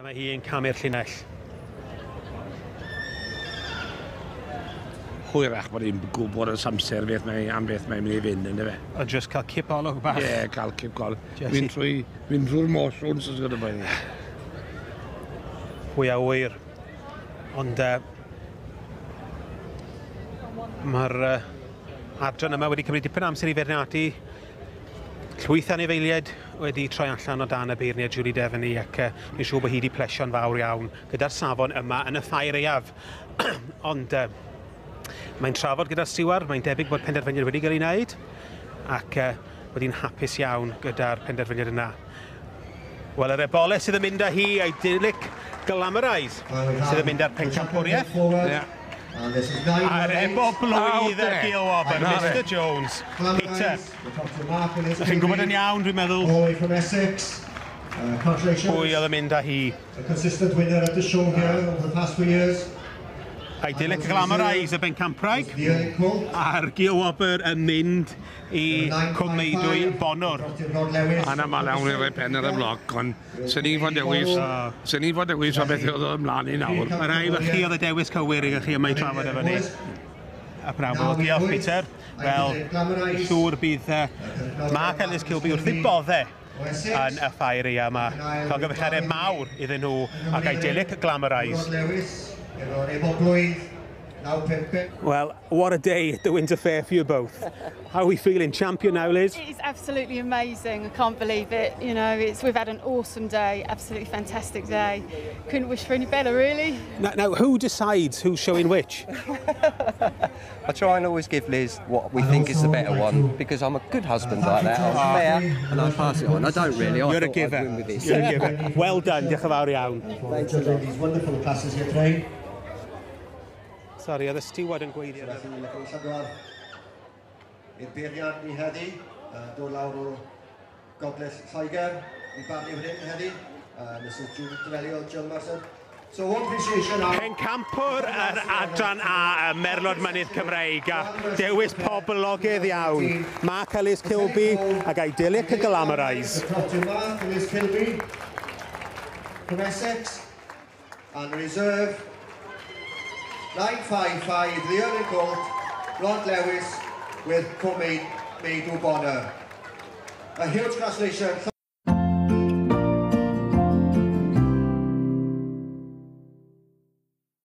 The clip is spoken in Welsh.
Mae hi'n camu'r llinell. Hwyrach bod hi'n gwybod y samser am beth mae'n mynd i fynd yn y fe. O just cael cip olwg bach. Ie, cael cip gol. Fynd drwy'r motions os gyda beth. Pwy a wyr. Ond mae'r adran yma wedi cymryd dipyn amser i feirniadu. Llwyth anifeiliaid wedi troi allan o dan y beirniad Julie Deveny ac ni'n siŵr bod hi wedi plesio'n fawr iawn gyda'r safon yma yn y ffair eiaf. Ond mae'n trafod gyda'r stiwar, mae'n debyg bod penderfyniad wedi cael ei wneud ac wedi'n hapus iawn gyda'r penderfyniad yna. Wel, yr ebolau sydd yn mynd â hi a'i Dilic Glamorise sydd yn mynd â'r pencampwriaeth. A'r ebo blwydd ar Gil Wobber, Mr Jones, Peter. Chi'n gwybod yn iawn, dwi'n meddwl, pwy oedd yn mynd â hi. A'i Dilic Glamorise y Bencampraig, a'r Gil Wobber yn mynd i cwmeidwy Bonwr. Anna ma lawn i'r pen ar y bloc, ond sy'n ni'n fod dewis o beth oedd ymlaen i nawr. Mae rai fy chi oedd y dewis cywir i chi yma i trafod efo ni. A prawf, diolch Peter. Wel, siŵr bydd Mark Ellis Kilby wrth i boddau yn y ffair ia yma. Cael gyfeilleriad mawr iddyn nhw ac a'i Dilic Glamorise. Well, what a day at the Winter Fair for you both. How are we feeling? Champion now, Liz? It's absolutely amazing. I can't believe it. You know, we've had an awesome day, absolutely fantastic day. Couldn't wish for any better, really. Now who decides who's showing which? I try and always give Liz what we think is the better one because I'm a good husband like that. I'm fair and I pass it on. I don't really. You're a giver. You're a giver. Well done. Diolch yn fawr iawn. Thanks to these wonderful classes here today. Sorry, oedd y steward yn gweithio. I'r beirniad ni heddi, dod lawr o Gogledd Lloegr, i barnu hyn heddi, Mrs June Dyfelio, Jill Mercer. So one appreciation now. Pencampwr yr adran A y Merlod Mynydd Cymreig a dewis poblogydd iawn. Mark Ellis Kilby ac a'i Dilic Glamorise. Mark Ellis Kilby from Essex and reserve 955, the early court, Rod Lewis with Cwmeidw Bonner. A huge congratulations.